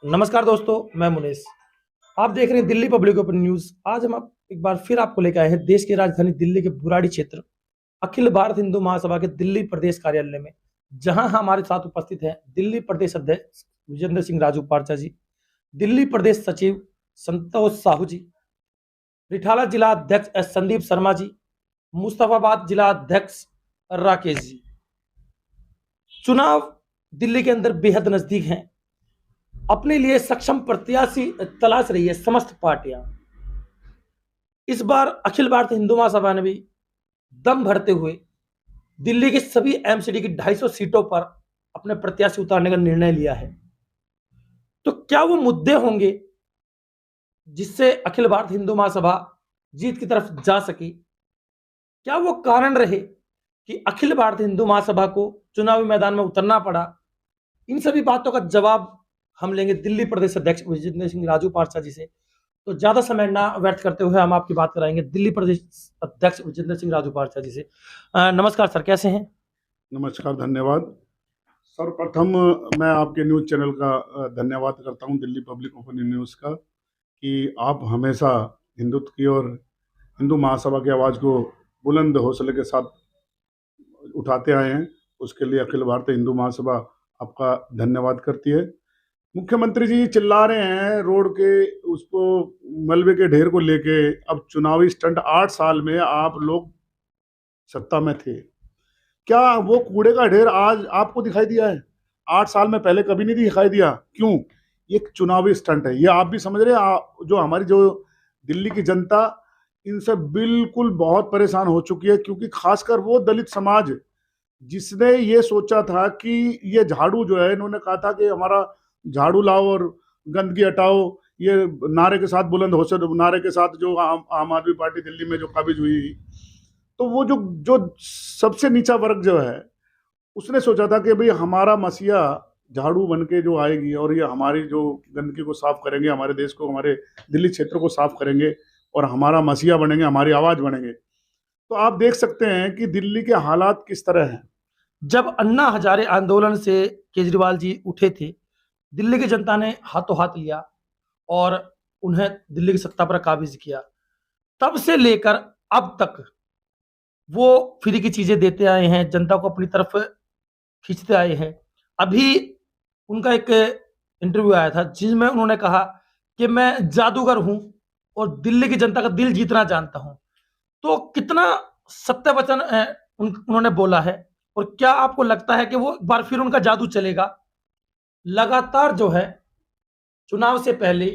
नमस्कार दोस्तों, मैं मुनेश। आप देख रहे हैं दिल्ली पब्लिक ओपिनियन न्यूज। आज हम एक बार फिर आपको लेकर आए हैं देश की राजधानी दिल्ली के बुराड़ी क्षेत्र अखिल भारत हिंदू महासभा के दिल्ली प्रदेश कार्यालय में, जहां हमारे साथ उपस्थित हैं दिल्ली प्रदेश अध्यक्ष विजेंद्र सिंह राजू पार्चा जी, दिल्ली प्रदेश सचिव संतोष साहू जी, रिठाला जिला अध्यक्ष संदीप शर्मा जी, मुस्तफाबाद जिला अध्यक्ष राकेश जी। चुनाव दिल्ली के अंदर बेहद नजदीक हैं। अपने लिए सक्षम प्रत्याशी तलाश रही है समस्त पार्टियां। इस बार अखिल भारतीय हिंदू महासभा ने भी दम भरते हुए दिल्ली की सभी एमसीडी की 250 सीटों पर अपने प्रत्याशी उतारने का निर्णय लिया है। तो क्या वो मुद्दे होंगे जिससे अखिल भारतीय हिंदू महासभा जीत की तरफ जा सकी? क्या वो कारण रहे कि अखिल भारतीय हिंदू महासभा को चुनावी मैदान में उतरना पड़ा? इन सभी बातों का जवाब हम लेंगे दिल्ली प्रदेश अध्यक्ष विजेंद्र सिंह राजू पार्चा जी से। तो ज्यादा समय ना व्यर्थ करते हुए हम आपकी बात कराएंगे दिल्ली प्रदेश अध्यक्ष विजेंद्र सिंह राजू पार्चा जी से। नमस्कार सर, कैसे हैं? नमस्कार, धन्यवाद। सर्वप्रथम मैं आपके न्यूज़ चैनल का धन्यवाद करता हूं, दिल्ली पब्लिक ओपिनियन न्यूज़ का, कि आप हमेशा हिंदुत्व की और हिंदू महासभा की आवाज़ को बुलंद हौसले के साथ उठाते आए हैं। उसके लिए अखिल भारतीय हिंदू महासभा आपका धन्यवाद करती है। मुख्यमंत्री जी चिल्ला रहे हैं रोड के उसको मलबे के ढेर को लेके। अब चुनावी स्टंट 8 साल में आप लोग सत्ता में थे, क्या वो कूड़े का ढेर आज आपको दिखाई दिया है? 8 साल में पहले कभी नहीं दिखाई दिया। क्यों? ये एक चुनावी स्टंट है, ये आप भी समझ रहे हैं। जो हमारी जो दिल्ली की जनता इनसे बिल्कुल बहुत परेशान हो चुकी है, क्योंकि खासकर वो दलित समाज जिसने ये सोचा था कि ये झाड़ू जो है, इन्होंने कहा था कि हमारा झाड़ू लाओ और गंदगी हटाओ, ये नारे के साथ बुलंद हौसले नारे के साथ जो आम आदमी पार्टी दिल्ली में जो काबिज हुई, तो वो जो जो सबसे नीचा वर्ग जो है उसने सोचा था कि भाई हमारा मसीहा झाड़ू बन के जो आएगी और ये हमारी जो गंदगी को साफ करेंगे, हमारे देश को, हमारे दिल्ली क्षेत्र को साफ करेंगे और हमारा मसीहा बनेंगे, हमारी आवाज बनेंगे। तो आप देख सकते हैं कि दिल्ली के हालात किस तरह हैं। जब अन्ना हजारे आंदोलन से केजरीवाल जी उठे थे, दिल्ली की जनता ने हाथों हाथ लिया और उन्हें दिल्ली की सत्ता पर काबिज किया। तब से लेकर अब तक वो फ्री की चीजें देते आए हैं, जनता को अपनी तरफ खींचते आए हैं। अभी उनका एक इंटरव्यू आया था जिसमें उन्होंने कहा कि मैं जादूगर हूं और दिल्ली की जनता का दिल जीतना जानता हूं। तो कितना सत्य वचन उन्होंने बोला है, और क्या आपको लगता है कि वो एक बार फिर उनका जादू चलेगा? लगातार जो है चुनाव से पहले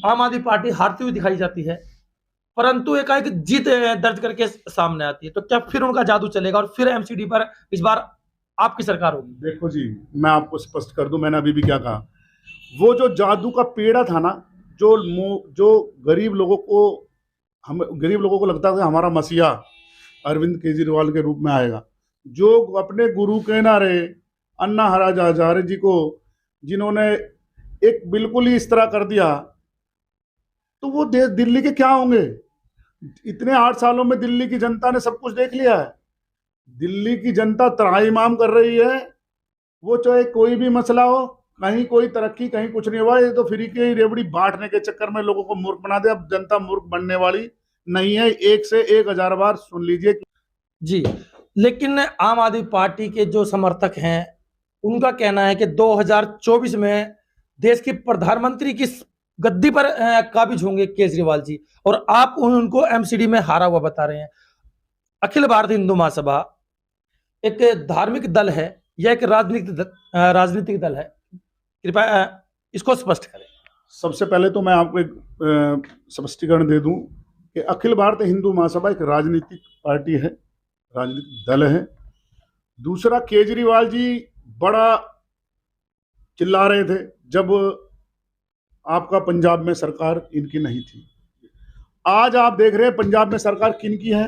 आम आदमी पार्टी हारती हुई दिखाई जाती है, परंतु एकाएक जीत दर्ज करके सामने आती है। तो क्या फिर उनका जादू चलेगा और फिर एमसीडी पर इस बार आपकी सरकार होगी? देखो जी, मैं आपको स्पष्ट कर दूं, मैंने अभी भी क्या कहा। वो जो जादू का पेड़ा था ना, जो गरीब लोगों को लगता था कि हमारा मसीहा अरविंद केजरीवाल के रूप में आएगा, जो अपने गुरु के ना रहे अन्ना हजारे जी को जिन्होंने एक बिल्कुल ही इस तरह कर दिया, तो वो दिल्ली के क्या होंगे? इतने 8 सालों में दिल्ली की जनता ने सब कुछ देख लिया है। दिल्ली की जनता त्राहिमाम कर रही है। वो चाहे कोई भी मसला हो, कहीं कोई तरक्की, कहीं कुछ नहीं हुआ, ये तो फ्री की रेवड़ी बांटने के चक्कर में लोगों को मूर्ख बना दे। अब जनता मूर्ख बनने वाली नहीं है, 1 से 1000 बार सुन लीजिए जी। लेकिन आम आदमी पार्टी के जो समर्थक हैं उनका कहना है कि 2024 में देश की प्रधानमंत्री की गद्दी पर काबिज होंगे केजरीवाल जी, और आप उनको एमसीडी में हारा हुआ बता रहे हैं। अखिल भारतीय हिंदू महासभा एक धार्मिक दल है या एक राजनीतिक दल है? कृपया इसको स्पष्ट करें। सबसे पहले तो मैं आपको एक स्पष्टीकरण दे दूं कि अखिल भारतीय हिंदू महासभा एक राजनीतिक पार्टी है, राजनीतिक दल है। दूसरा, केजरीवाल जी बड़ा चिल्ला रहे थे जब आपका पंजाब में सरकार इनकी नहीं थी। आज आप देख रहे हैं पंजाब में सरकार किनकी है?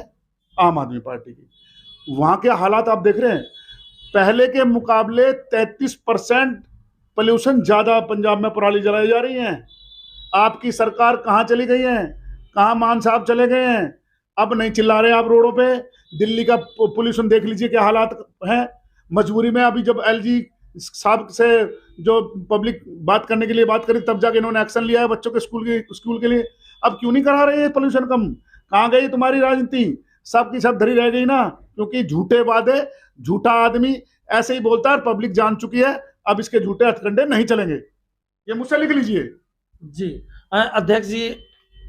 आम आदमी पार्टी की। वहां के हालात आप देख रहे हैं, पहले के मुकाबले 33% पोल्यूशन ज्यादा पंजाब में पराली जलाई जा रही है। आपकी सरकार कहां चली गई है? कहां मान साहब चले गए हैं? अब नहीं चिल्ला रहे आप रोडों पे। दिल्ली का पोल्यूशन देख लीजिए क्या हालात है। मजबूरी में अभी जब एलजी साहब से जो पब्लिक बात करने के लिए बात करी, तब जाके इन्होंने एक्शन लिया है बच्चों के स्कूल के लिए। अब क्यों नहीं करा रहे पोल्यूशन कम? कहाँ गई तुम्हारी राजनीति? सब की सब धरी रह गई ना, क्योंकि झूठे वादे, झूठा आदमी ऐसे ही बोलता है, पब्लिक जान चुकी है। अब इसके झूठे हथकंडे नहीं चलेंगे, ये मुझसे लिख लीजिए। जी अध्यक्ष जी,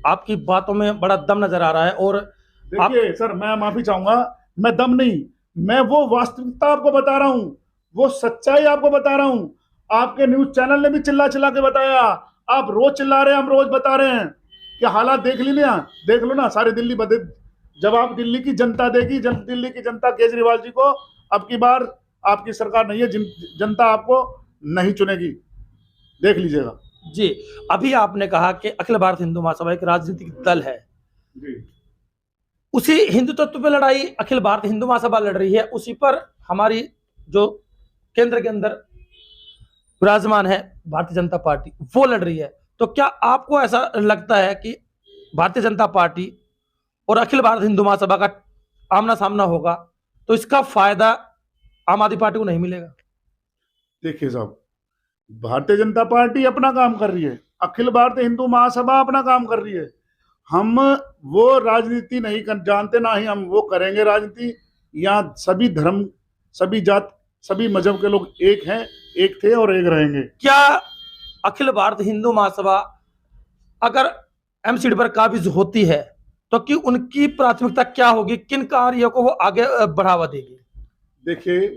आपकी बातों में बड़ा दम नजर आ रहा है। और देखिए सर, मैं माफी चाहूंगा, मैं दम नहीं, मैं वो वास्तविकता आपको बता रहा हूं, वो सच्चाई आपको बता रहा हूं। आपके न्यूज चैनल ने भी चिल्ला चिल्ला के बताया, आप रोज चिल्ला रहे हैं, हम रोज बता रहे हैं कि हालात देख ली ना, देख लो ना, सारी दिल्ली बदल। जवाब दिल्ली की जनता देगी, दिल्ली की जनता केजरीवाल जी को अब की बार आपकी सरकार नहीं है, जनता आपको नहीं चुनेगी, देख लीजिएगा। जी, अभी आपने कहा कि अखिल भारत हिंदू महासभा एक राजनीतिक दल है। जी उसी हिंदुत्व पे लड़ाई अखिल भारत हिंदू महासभा लड़ रही है, उसी पर हमारी जो केंद्र के अंदर विराजमान है भारतीय जनता पार्टी, वो लड़ रही है। तो क्या आपको ऐसा लगता है कि भारतीय जनता पार्टी और अखिल भारत हिंदू महासभा का आमना सामना होगा तो इसका फायदा आम आदमी पार्टी को नहीं मिलेगा? देखिए साहब, भारतीय जनता पार्टी अपना काम कर रही है, अखिल भारतीय हिंदू महासभा अपना काम कर रही है। हम वो राजनीति नहीं जानते, ना ही हम वो करेंगे राजनीति। यहाँ सभी धर्म, सभी जात, सभी मजहब के लोग एक हैं, एक थे और एक रहेंगे। क्या अखिल भारत हिंदू महासभा अगर एमसीडी पर काबिज होती है तो कि उनकी प्राथमिकता क्या होगी, किन कार्यों को वो आगे बढ़ावा देगी? देखिए,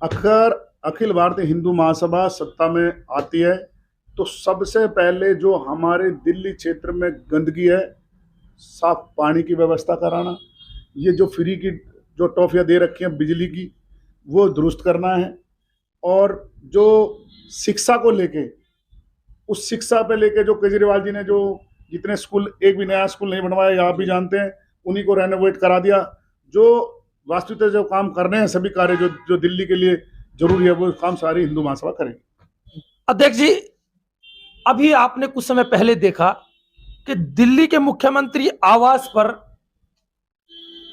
अगर अखिल भारतीय हिंदू महासभा सत्ता में आती है तो सबसे पहले जो हमारे दिल्ली क्षेत्र में गंदगी है, साफ पानी की व्यवस्था कराना, ये जो फ्री की जो टॉफियाँ दे रखी हैं बिजली की, वो दुरुस्त करना है। और जो शिक्षा को लेके, उस शिक्षा पे लेके जो केजरीवाल जी ने जो जितने स्कूल, एक भी नया स्कूल नहीं बनवाया, ये आप भी जानते हैं, उन्हीं को रेनोवेट करा दिया। जो वास्तविकता जो काम करने हैं, सभी कार्य जो जो दिल्ली के लिए जरूरी है, वो काम सारी हिंदू महासभा करेगी। अध्यक्ष जी, अभी आपने कुछ समय पहले देखा कि दिल्ली के मुख्यमंत्री आवास पर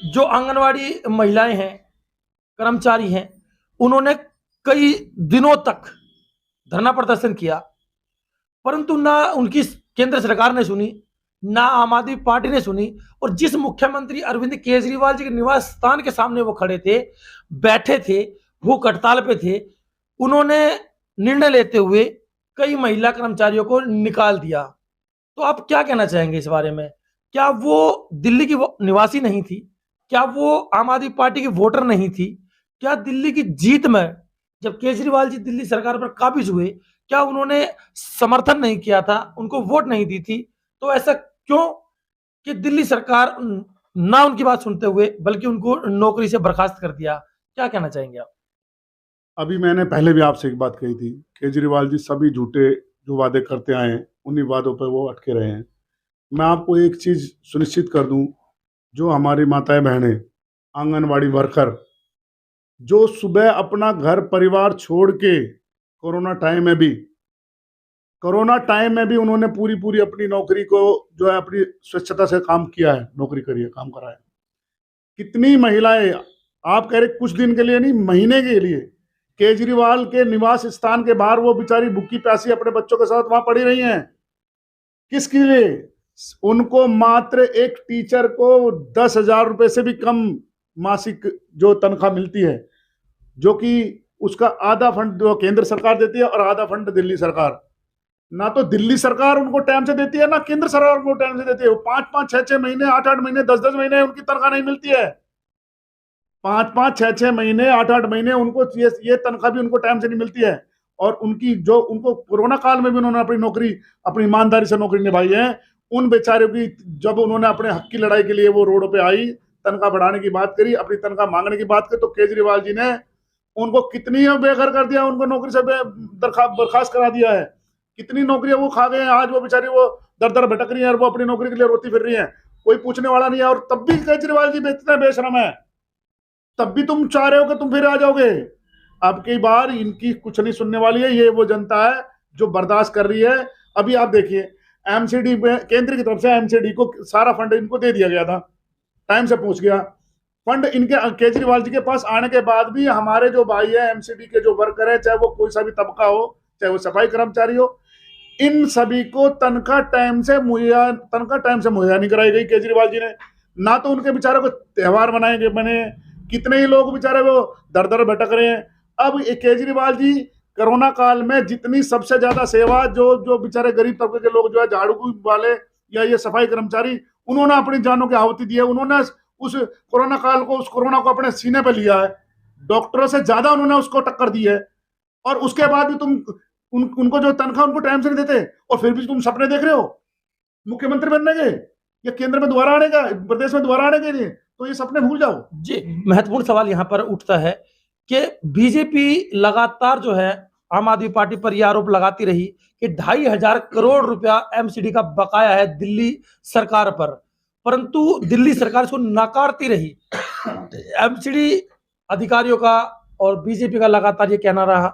जो आंगनवाड़ी महिलाएं हैं, कर्मचारी हैं, उन्होंने कई दिनों तक धरना प्रदर्शन किया, परंतु ना उनकी केंद्र सरकार ने सुनी, ना आम आदमी पार्टी ने सुनी। और जिस मुख्यमंत्री अरविंद केजरीवाल जी के निवास स्थान के सामने वो खड़े थे, बैठे थे, भूख हड़ताल पे थे, उन्होंने निर्णय लेते हुए कई महिला कर्मचारियों को निकाल दिया। तो आप क्या कहना चाहेंगे इस बारे में? क्या वो दिल्ली की निवासी नहीं थी? क्या वो आम आदमी पार्टी की वोटर नहीं थी? क्या दिल्ली की जीत में जब केजरीवाल जी दिल्ली सरकार पर काबिज हुए, क्या उन्होंने समर्थन नहीं किया था, उनको वोट नहीं दी थी? तो ऐसा क्यों कि दिल्ली सरकार ना उनकी बात सुनते हुए बल्कि उनको नौकरी से बर्खास्त कर दिया? क्या कहना चाहेंगे आप? अभी मैंने पहले भी आपसे एक बात कही थी, केजरीवाल जी सभी झूठे जो वादे करते आए हैं, उन्हीं वादों पर वो अटके रहे हैं। मैं आपको एक चीज सुनिश्चित कर दूं, जो हमारी माताएं बहनें, आंगनवाड़ी वर्कर, जो सुबह अपना घर परिवार छोड़ के कोरोना टाइम में भी उन्होंने पूरी पूरी अपनी नौकरी को जो है अपनी स्वच्छता से काम किया है, नौकरी करी है, काम करा है। कितनी महिलाएं, आप कह रहे कुछ दिन के लिए नहीं, महीने के लिए केजरीवाल के निवास स्थान के बाहर वो बेचारी भूखी प्यासी अपने बच्चों के साथ वहां पड़ी रही हैं। किसके लिए? उनको मात्र एक टीचर को 10,000 रुपए से भी कम मासिक जो तनख्वाह मिलती है, जो कि उसका आधा फंड जो केंद्र सरकार देती है और आधा फंड दिल्ली सरकार। ना तो दिल्ली सरकार उनको टाइम से देती है, ना केंद्र सरकार उनको टाइम से देती है। 5-5, 6-6 महीने, 8-8 महीने, 10-10 महीने उनकी तनख्वाह नहीं मिलती है। 5-5, 6-6 महीने, 8-8 महीने उनको ये तनख्वाह भी उनको टाइम से नहीं मिलती है। और उनकी जो, उनको कोरोना काल में भी उन्होंने अपनी नौकरी, अपनी ईमानदारी से नौकरी निभाई है। उन बेचारों की, जब उन्होंने अपने हक की लड़ाई के लिए वो रोड पे आई, तनख्वाह बढ़ाने की बात करी, अपनी तनख्वाह मांगने की बात करी, तो केजरीवाल जी ने उनको कितनी बेघर कर दिया, उनको नौकरी से बर्खास्त करा दिया है। कितनी नौकरियां वो खा गए हैं, आज वो बेचारी वो दर दर भटक रही है और वो अपनी नौकरी के लिए रोती फिर रही है, कोई पूछने वाला नहीं है। और तब भी केजरीवाल जी इतने बेशरम है, तब भी तुम चाह रहे हो कि तुम फिर आ जाओगे। अब की बार इनकी कुछ नहीं सुनने वाली है, ये वो जनता है जो बर्दाश्त कर रही है। अभी आप देखिए, एमसीडी में केंद्र की तरफ से एमसीडी को सारा फंड इनको दे दिया गया था, टाइम से पहुंच गया। फंड इनके केजरीवाल जी के पास आने के बाद भी हमारे जो भाई है एमसीडी के जो वर्कर है, चाहे वो कोई सा भी तबका हो, चाहे वो सफाई कर्मचारी हो, इन सभी को तनख्वाह टाइम से मुहैया नहीं कराई गई केजरीवाल जी ने। ना तो उनके बेचारों को त्योहार मनाएंगे बने, कितने ही लोग बेचारे वो दर दर भटक रहे हैं। अब केजरीवाल जी कोरोना काल में जितनी सबसे ज्यादा सेवा जो जो बेचारे गरीब तबके के लोग जो है, झाड़ू वाले या ये सफाई कर्मचारी, उन्होंने अपनी जानों की आहुति दी है। उन्होंने उस कोरोना काल को, उस कोरोना को अपने सीने पे लिया है, डॉक्टरों से ज्यादा उन्होंने उसको टक्कर दी है। और उसके बाद भी तुम उनको जो तनख्वाह उनको टाइम से नहीं देते, और फिर भी तुम सपने देख रहे हो मुख्यमंत्री बनने के, या केंद्र में दोबारा आने का, प्रदेश में दोबारा आने के लिए, तो ये सपने भूल जाओ जी। महत्वपूर्ण सवाल यहाँ पर उठता है कि बीजेपी लगातार जो है आम आदमी पार्टी पर यह आरोप लगाती रही कि 2,500 करोड़ रुपया एमसीडी का बकाया है दिल्ली सरकार पर, परंतु दिल्ली सरकार इसको नकारती रही। एमसीडी अधिकारियों का और बीजेपी का लगातार ये कहना रहा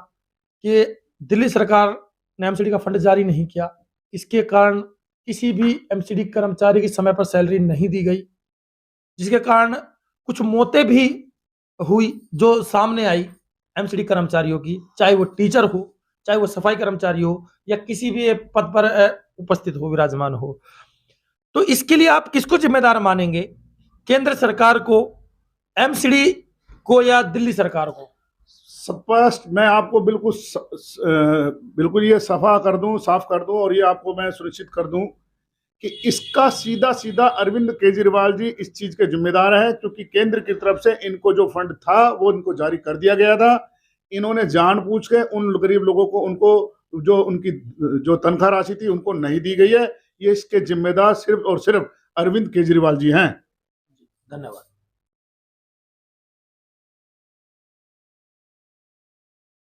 कि दिल्ली सरकार ने एमसीडी का फंड जारी नहीं किया, इसके कारण किसी भी एमसीडी कर्मचारी की समय पर सैलरी नहीं दी गई, जिसके कारण कुछ मौतें भी हुई जो सामने आई एमसीडी कर्मचारियों की, चाहे वो टीचर हो, चाहे वो सफाई कर्मचारी हो, या किसी भी पद पर उपस्थित हो, विराजमान हो। तो इसके लिए आप किसको जिम्मेदार मानेंगे, केंद्र सरकार को, एमसीडी को, या दिल्ली सरकार को? स्पष्ट मैं आपको बिल्कुल ये साफ कर दूं, और ये आपको मैं सुनिश्चित कर दूं कि इसका सीधा सीधा अरविंद केजरीवाल जी इस चीज के जिम्मेदार हैं, क्योंकि केंद्र की तरफ से इनको जो फंड था वो इनको जारी कर दिया गया था। इन्होंने जानबूझ के उन गरीब लोगों को, उनको जो उनकी जो तनख्वाह राशि थी उनको नहीं दी गई है। ये इसके जिम्मेदार सिर्फ और सिर्फ अरविंद केजरीवाल जी हैं। धन्यवाद।